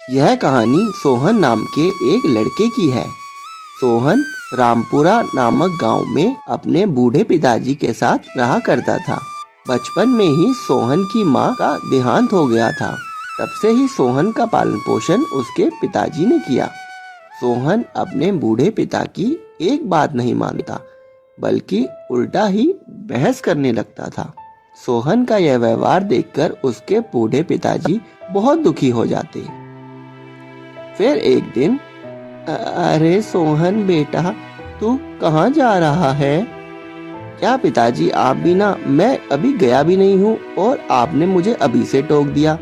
यह कहानी सोहन नाम के एक लड़के की है। सोहन रामपुरा नामक गांव में अपने बूढ़े पिताजी के साथ रहा करता था। बचपन में ही सोहन की मां का देहांत हो गया था। तब से ही सोहन का पालन पोषण उसके पिताजी ने किया। सोहन अपने बूढ़े पिता की एक बात नहीं मानता, बल्कि उल्टा ही बहस करने लगता था। सोहन का यह व्यवहार देखकर उसके बूढ़े पिताजी बहुत दुखी हो जाते। फिर एक दिन, अरे सोहन बेटा, तू कहाँ जा रहा है? क्या पिताजी, आप भी ना, मैं अभी गया भी नहीं हूँ और आपने मुझे अभी से टोक दिया।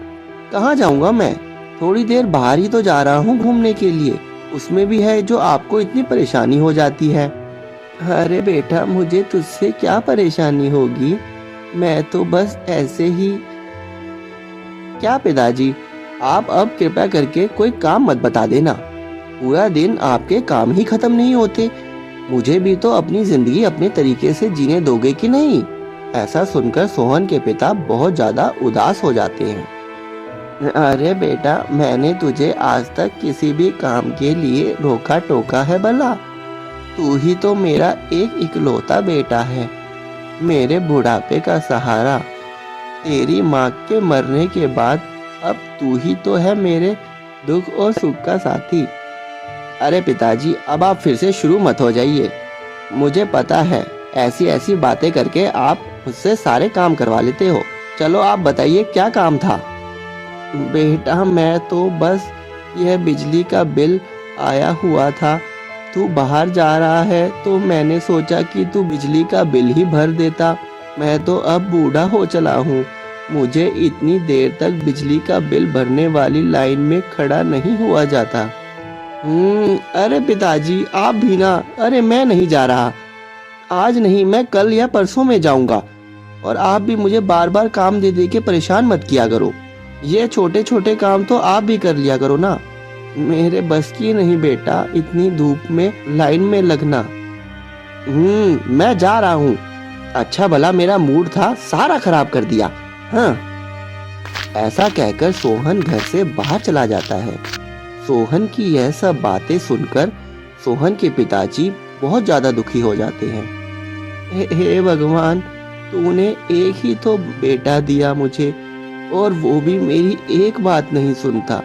कहाँ जाऊँगा मैं? थोड़ी देर बाहर ही तो जा रहा हूँ घूमने के लिए, उसमें भी है जो आपको इतनी परेशानी हो जाती है। अरे बेटा, मुझे तुझसे क्या परेशानी होगी, मैं तो बस ऐसे ही। क्या पिताजी, आप अब कृपया करके कोई काम मत बता देना। पूरा दिन आपके काम ही खत्म नहीं होते। मुझे भी तो अपनी जिंदगी अपने तरीके से जीने दोगे कि नहीं? ऐसा सुनकर सोहन के पिता बहुत ज्यादा उदास हो जाते हैं। अरे बेटा, मैंने तुझे आज तक किसी भी काम के लिए रोका टोका है भला? तू ही तो मेरा एक इकलौता बेटा है, मेरे बुढ़ापे का सहारा। तेरी माँ के मरने के बाद अब तू ही तो है मेरे दुख और सुख का साथी। अरे पिताजी, अब आप फिर से शुरू मत हो जाइए। मुझे पता है ऐसी ऐसी बातें करके आप मुझसे सारे काम करवा लेते हो। चलो आप बताइए, क्या काम था? बेटा, मैं तो बस यह बिजली का बिल आया हुआ था। तू बाहर जा रहा है तो मैंने सोचा कि तू बिजली का बिल ही भर देता। मैं तो अब बूढ़ा हो चला हूँ, मुझे इतनी देर तक बिजली का बिल भरने वाली लाइन में खड़ा नहीं हुआ जाता। अरे पिताजी, आप भी ना। अरे मैं नहीं जा रहा, आज नहीं, मैं कल या परसों में जाऊंगा। और आप भी मुझे बार बार काम दे दे के परेशान मत किया करो। ये छोटे छोटे काम तो आप भी कर लिया करो ना। मेरे बस की नहीं बेटा इतनी धूप में लाइन में लगना। मैं जा रहा हूँ। अच्छा भला मेरा मूड था, सारा खराब कर दिया। हाँ। ऐसा कहकर सोहन घर से बाहर चला जाता है। सोहन की यह सब बातें सुनकर सोहन के पिताजी बहुत ज्यादा दुखी हो जाते हैं। हे भगवान, तूने एक ही तो बेटा दिया मुझे, और वो भी मेरी एक बात नहीं सुनता।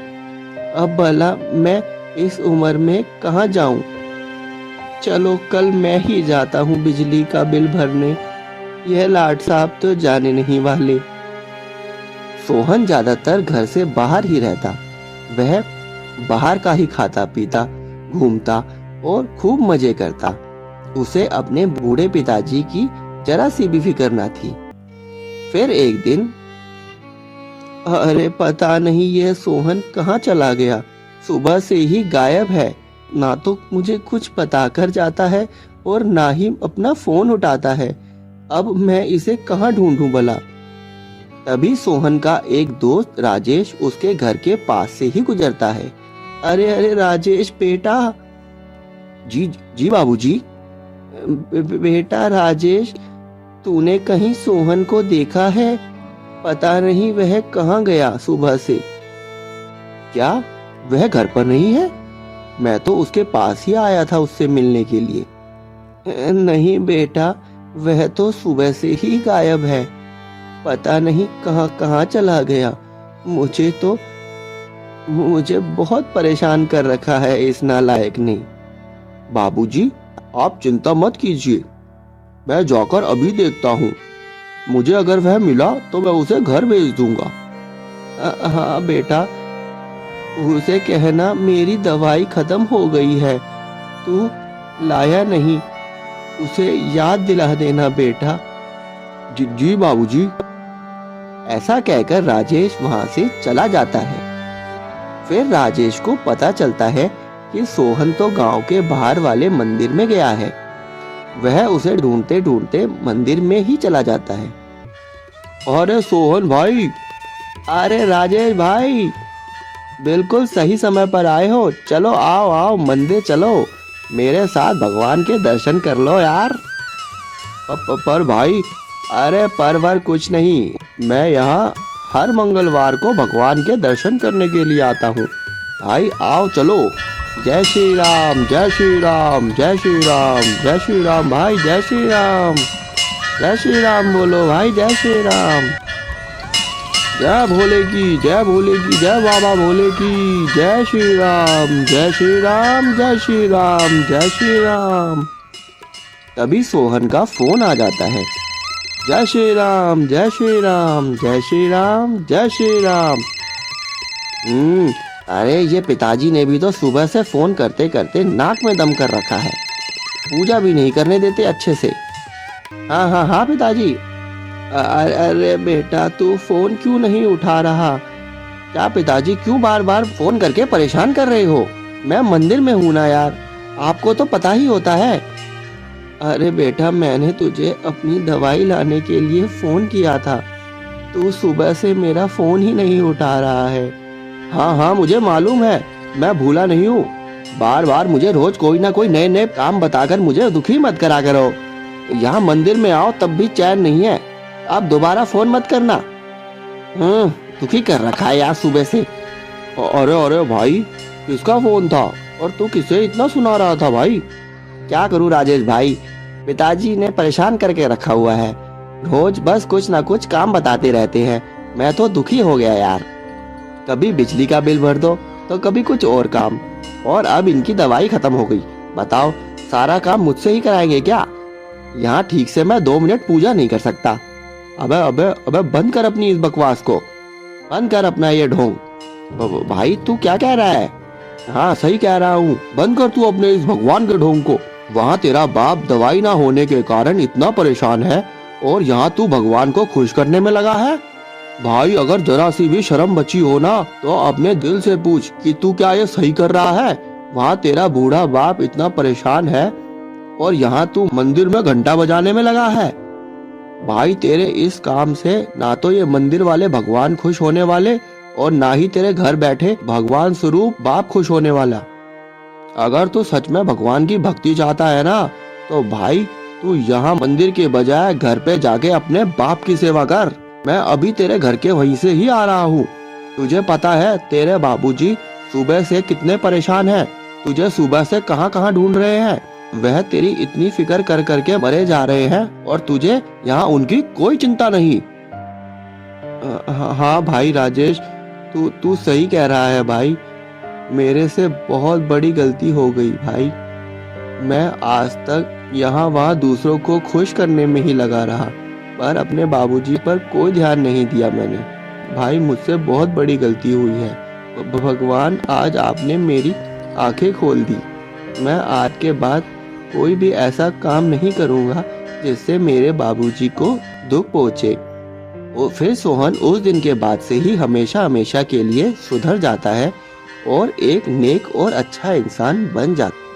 अब भला मैं इस उम्र में कहाँ जाऊं? चलो कल मैं ही जाता हूँ बिजली का बिल भरने। यह लाट साहब तो जाने नहीं वाले। सोहन ज्यादातर घर से बाहर ही रहता। वह बाहर का ही खाता पीता, घूमता और खूब मजे करता। उसे अपने बूढ़े पिताजी की जरा सी भी फिक्र न थी। फिर एक दिन, अरे पता नहीं ये सोहन कहाँ चला गया, सुबह से ही गायब है। ना तो मुझे कुछ बताकर जाता है और ना ही अपना फोन उठाता है। अब मैं इसे कहाँ ढूंढूं भला? तभी सोहन का एक दोस्त राजेश उसके घर के पास से ही गुजरता है। अरे अरे राजेश बेटा। जी जी बाबूजी। बेटा राजेश, तूने कहीं सोहन को देखा है? पता नहीं वह कहाँ गया सुबह से। क्या वह घर पर नहीं है? मैं तो उसके पास ही आया था उससे मिलने के लिए। नहीं बेटा, वह तो सुबह से ही गायब है। पता नहीं कहाँ कहाँ चला गया। मुझे बहुत परेशान कर रखा है इस नालायक ने। बाबूजी, आप चिंता मत कीजिए, मैं जाकर अभी देखता हूँ। मुझे अगर वह मिला तो मैं उसे घर भेज दूंगा। हाँ बेटा, उसे कहना मेरी दवाई खत्म हो गई है, तू लाया नहीं, उसे याद दिला देना बेटा। जी बाबूजी। ऐसा कहकर राजेश वहां से चला जाता है। फिर राजेश को पता चलता है कि सोहन तो गांव के बाहर वाले मंदिर में गया है। वह उसे ढूंढते ढूंढते मंदिर में ही चला जाता है। अरे सोहन भाई, अरे राजेश भाई, बिल्कुल सही समय पर आए हो। चलो आओ आओ, मंदिर चलो, मेरे साथ भगवान के दर्शन कर लो यार। पर भाई, अरे परवर कुछ नहीं, मैं यहाँ हर मंगलवार को भगवान के दर्शन करने के लिए आता हूँ। भाई आओ चलो। जय श्री राम, जय श्री राम, जय श्री राम, जय श्री राम भाई, जय श्री राम। जय श्री राम बोलो भाई, जय श्री राम। जय भोले की, जय भोले की, जय बाबा भोले की। जय श्री राम, जय श्री राम, जय श्री राम, जय श्री राम। तभी सोहन का फोन आ जाता है। जय श्री राम, जय श्री राम, जय श्री राम, जय श्री राम। अरे ये पिताजी ने भी तो सुबह से फोन करते करते नाक में दम कर रखा है, पूजा भी नहीं करने देते अच्छे से। हाँ हाँ हाँ पिताजी। अरे बेटा तू फोन क्यों नहीं उठा रहा? क्या पिताजी क्यों बार बार फोन करके परेशान कर रहे हो? मैं मंदिर में हूँ ना यार, आपको तो पता ही होता है। अरे बेटा मैंने तुझे अपनी दवाई लाने के लिए फोन किया था, तू सुबह से मेरा फोन ही नहीं उठा रहा है। हाँ हाँ मुझे मालूम है, मैं भूला नहीं हूँ। बार बार मुझे रोज कोई ना कोई नए नए काम बताकर मुझे दुखी मत करा करो। यहाँ मंदिर में आओ तब भी चैन नहीं है, अब दोबारा फोन मत करना। दुखी कर रखा है यार सुबह से। अरे अरे भाई किसका फोन था और तू किसे इतना सुना रहा था भाई? क्या करूँ राजेश भाई, पिताजी ने परेशान करके रखा हुआ है, रोज बस कुछ ना कुछ काम बताते रहते हैं। मैं तो दुखी हो गया यार, कभी बिजली का बिल भर दो तो कभी कुछ और काम, और अब इनकी दवाई खत्म हो गई। बताओ सारा काम मुझसे ही कराएंगे क्या? यहाँ ठीक से मैं 2 मिनट पूजा नहीं कर सकता। अबे अबे अबे बंद कर अपनी इस बकवास को, बंद कर अपना ये ढोंग। भाई तू क्या कह रहा है? हाँ सही कह रहा हूँ, बंद कर तू अपने इस भगवान के ढोंग को। वहाँ तेरा बाप दवाई ना होने के कारण इतना परेशान है और यहाँ तू भगवान को खुश करने में लगा है। भाई अगर जरा सी भी शर्म बची हो ना तो अपने दिल से पूछ कि तू क्या ये सही कर रहा है? वहाँ तेरा बूढ़ा बाप इतना परेशान है और यहाँ तू मंदिर में घंटा बजाने में लगा है। भाई तेरे इस काम से ना तो ये मंदिर वाले भगवान खुश होने वाले और ना ही तेरे घर बैठे भगवान स्वरूप बाप खुश होने वाला। अगर तू सच में भगवान की भक्ति चाहता है ना तो भाई तू यहाँ मंदिर के बजाय घर पे जाके अपने बाप की सेवा कर। मैं अभी तेरे घर के वहीं से ही आ रहा हूँ। तुझे पता है तेरे बाबूजी सुबह से कितने परेशान हैं, तुझे सुबह से कहाँ कहाँ ढूंढ रहे हैं। वह तेरी इतनी फिक्र कर करके मरे जा रहे हैं और तुझे यहाँ उनकी कोई चिंता नहीं। हाँ भाई राजेश, तू सही कह रहा है भाई, मेरे से बहुत बड़ी गलती हो गई भाई। मैं आज तक यहाँ वहाँ दूसरों को खुश करने में ही लगा रहा, पर अपने बाबूजी पर कोई ध्यान नहीं दिया मैंने। भाई मुझसे बहुत बड़ी गलती हुई है। भगवान आज आपने मेरी आंखें खोल दी। मैं आज के बाद कोई भी ऐसा काम नहीं करूँगा जिससे मेरे बाबूजी को दुख पहुँचे। और फिर सोहन उस दिन के बाद से ही हमेशा हमेशा के लिए सुधर जाता है और एक नेक और अच्छा इंसान बन जाता है।